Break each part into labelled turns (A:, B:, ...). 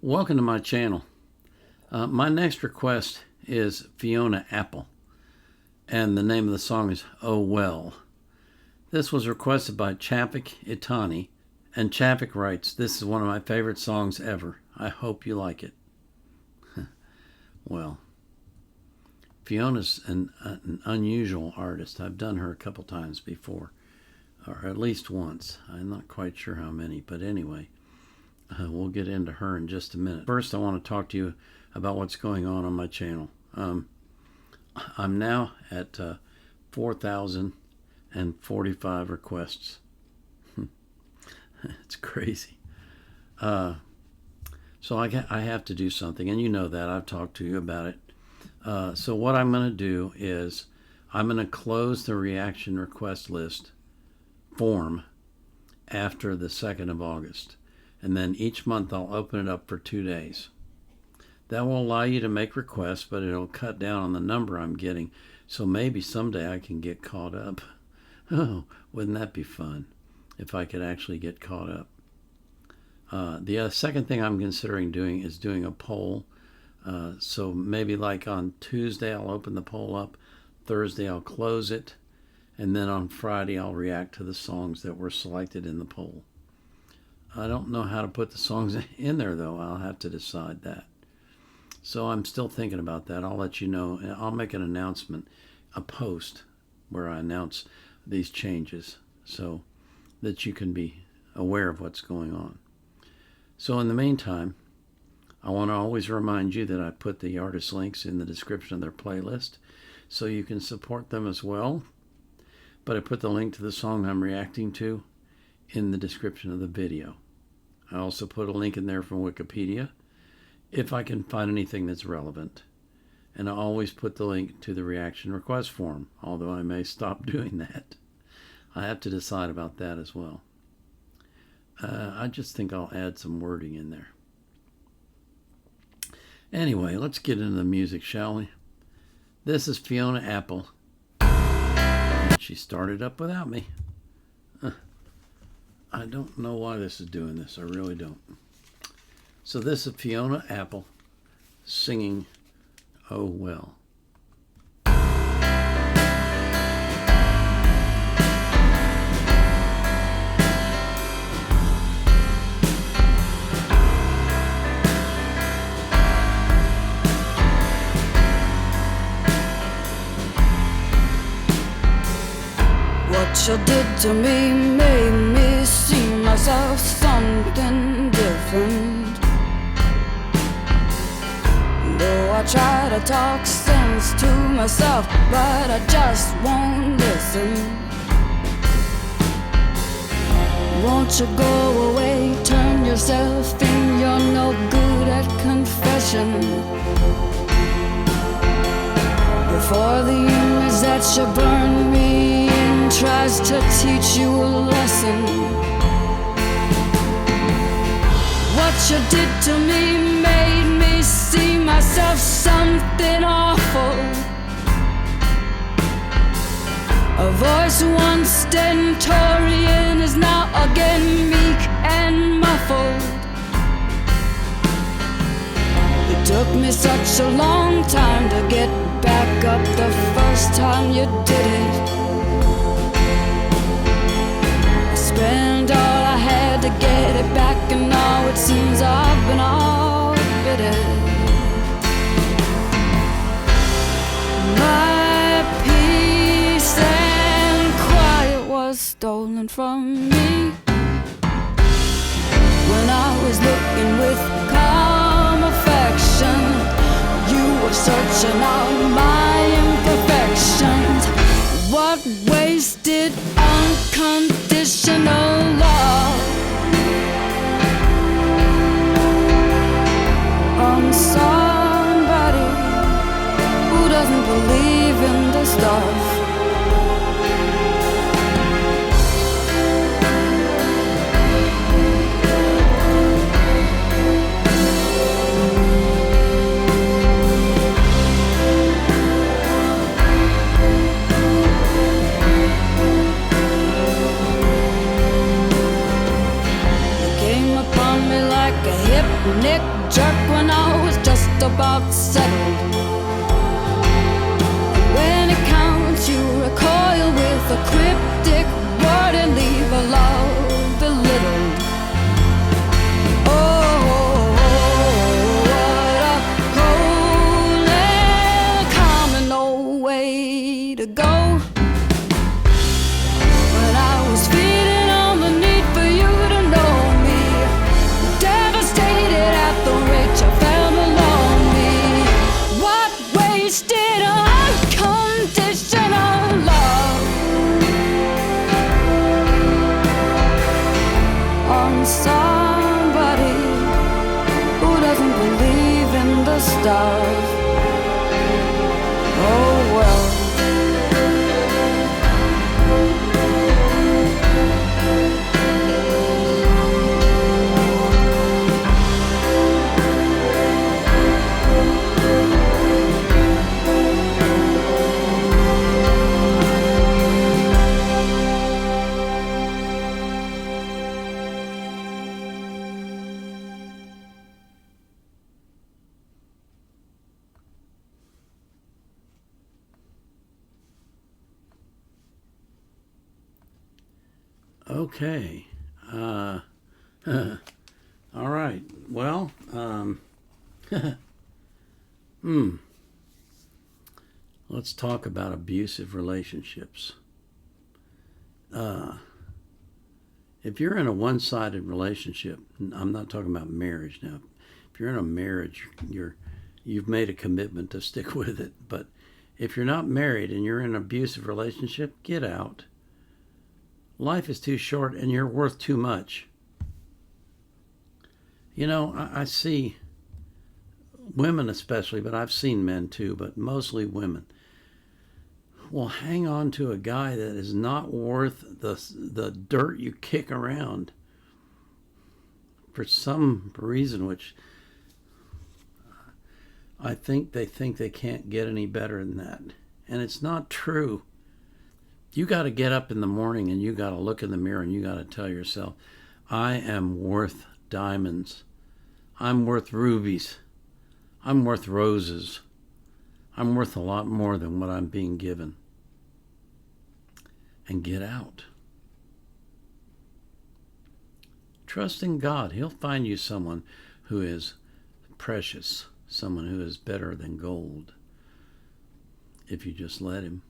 A: Welcome to my channel. My next request is Fiona Apple, and the name of the song is Oh Well. This was requested by Chapik Itani, and Chapik writes, "This is one of my favorite songs ever. I hope you like it." Well, Fiona's an unusual artist. I've done her a couple times before, or at least once. I'm not quite sure how many, but anyway. We'll get into her in just a minute. First, I want to talk to you about what's going on my channel. I'm now at 4,045 requests. It's crazy. So I have to do something, and you know that. I've talked to you about it. So what I'm going to do is I'm going to close the reaction request list form after the 2nd of August. And then each month I'll open it up for 2 days. That will allow you to make requests, but it'll cut down on the number I'm getting. So maybe someday I can get caught up. Oh, wouldn't that be fun if I could actually get caught up? The second thing I'm considering doing is doing a poll. So maybe like on Tuesday I'll open the poll up, Thursday I'll close it, and then on Friday I'll react to the songs that were selected in the poll. I don't know how to put the songs in there, though. I'll have to decide that. So I'm still thinking about that. I'll let you know. I'll make an announcement, a post, where I announce these changes so that you can be aware of what's going on. So in the meantime, I want to always remind you that I put the artist links in the description of their playlist so you can support them as well. But I put the link to the song I'm reacting to in the description of the video. I also put a link in there from Wikipedia if I can find anything that's relevant. And I always put the link to the reaction request form, although I may stop doing that. I have to decide about that as well. I just think I'll add some wording in there. Anyway, let's get into the music, shall we? This is Fiona Apple. She started up without me. I don't know why this is doing this. I really don't. So this is Fiona Apple singing Oh Well.
B: What you did to me made me see myself something different. Though I try to talk sense to myself, but I just won't listen. Won't you go away, turn yourself in, you're no good at confession. Before the image that you burn me in tries to teach you a lesson. What you did to me made me see myself something awful. A voice once stentorian is now again meek and muffled. It took me such a long time to get back up the first time you did it. I spent all I had to get it back, and now it seems I've been outbidden. My peace and quiet was stolen from me when I was looking with calm affection. You were searching out my imperfections. What wasted unconditional love on somebody who doesn't believe in the stuff. Neck jerk when I was just about settled. When it counts, you recoil with a cryptic word and leave a love belittled. Oh, what a cold and common old way to go. When I was feeding on the need for you to know me, devastated at the rate you fell below me. What wasted unconditional love on somebody who doesn't believe in the stars. Oh well.
A: Okay. All right. Well, let's talk about abusive relationships. If you're in a one-sided relationship, I'm not talking about marriage now. If you're in a marriage, you've made a commitment to stick with it. But if you're not married and you're in an abusive relationship, get out. Life is too short and you're worth too much. You know, I see women especially, but I've seen men too, but mostly women, will hang on to a guy that is not worth the dirt you kick around for some reason, which I think they can't get any better than that. And it's not true. You got to get up in the morning and you got to look in the mirror and you got to tell yourself, I am worth diamonds. I'm worth rubies. I'm worth roses. I'm worth a lot more than what I'm being given. And get out. Trust in God. He'll find you someone who is precious, someone who is better than gold, if you just let him.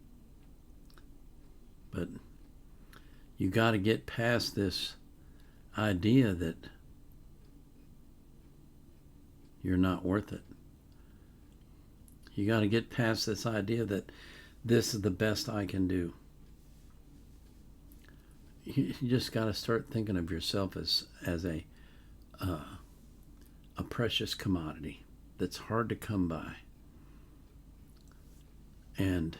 A: But you got to get past this idea that you're not worth it. You got to get past this idea that this is the best I can do. You just got to start thinking of yourself as a precious commodity that's hard to come by. And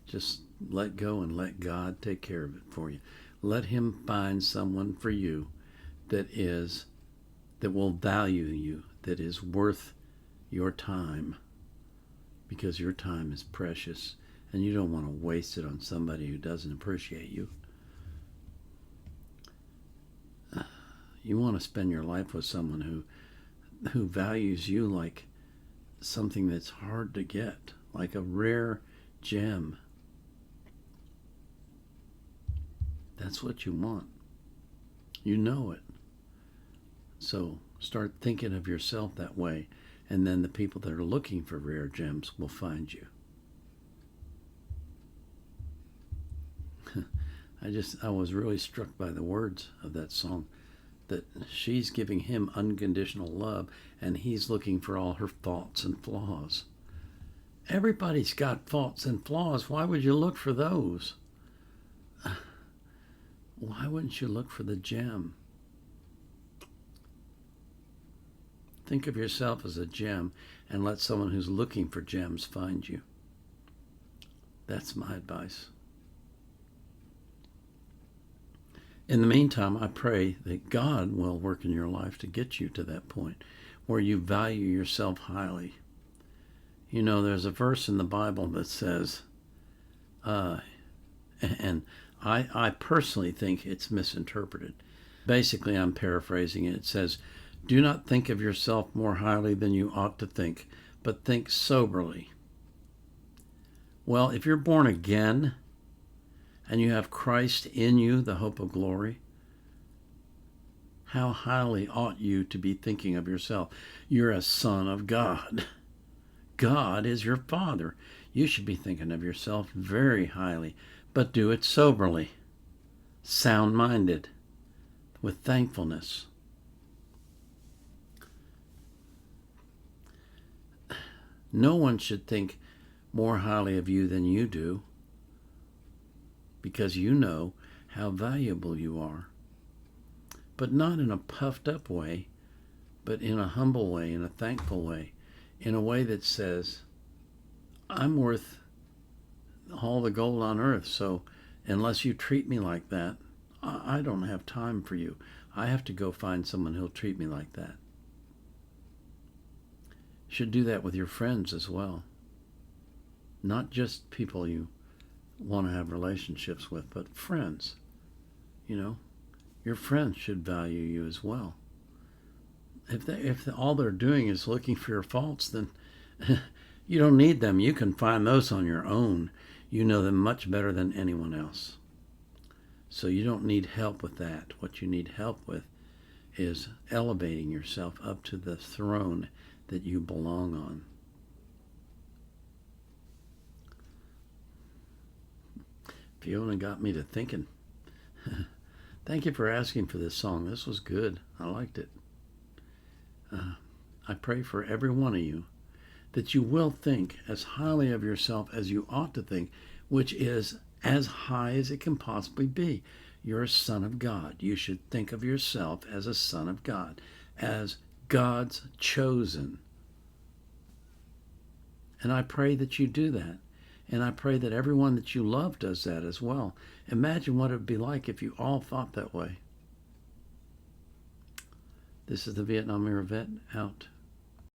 A: just let go and let God take care of it for you. Let him find someone for you that will value you, that is worth your time, because your time is precious and you don't want to waste it on somebody who doesn't appreciate you. You want to spend your life with someone who values you like something that's hard to get, like a rare gem. That's what you want. You know it. So start thinking of yourself that way, and then the people that are looking for rare gems will find you. I was really struck by the words of that song, that she's giving him unconditional love and he's looking for all her faults and flaws. Everybody's got faults and flaws. Why would you look for those? Why wouldn't you look for the gem? Think of yourself as a gem and let someone who's looking for gems find you. That's my advice. In the meantime, I pray that God will work in your life to get you to that point where you value yourself highly. You know, there's a verse in the Bible that says, and I personally think it's misinterpreted, Basically, I'm paraphrasing it. It says, do not think of yourself more highly than you ought to think, but think soberly. Well, if you're born again and you have Christ in you, the hope of glory, how highly ought you to be thinking of yourself? You're a son of God. God is your Father. You should be thinking of yourself very highly, but do it soberly, sound-minded, with thankfulness. No one should think more highly of you than you do, because you know how valuable you are. But not in a puffed up way, but in a humble way, in a thankful way, in a way that says, I'm worth all the gold on earth, so unless you treat me like that, I don't have time for you. I have to go find someone who'll treat me like that. You should do that with your friends as well. Not just people you want to have relationships with, but friends. You know, your friends should value you as well. If all they're doing is looking for your faults, then you don't need them. You can find those on your own. You know them much better than anyone else. So you don't need help with that. What you need help with is elevating yourself up to the throne that you belong on. Fiona got me to thinking. Thank you for asking for this song. This was good. I liked it. I pray for every one of you that you will think as highly of yourself as you ought to think, which is as high as it can possibly be. You're a son of God. You should think of yourself as a son of God, as God's chosen. And I pray that you do that. And I pray that everyone that you love does that as well. Imagine what it would be like if you all thought that way. This is the Vietnam Era Vet out.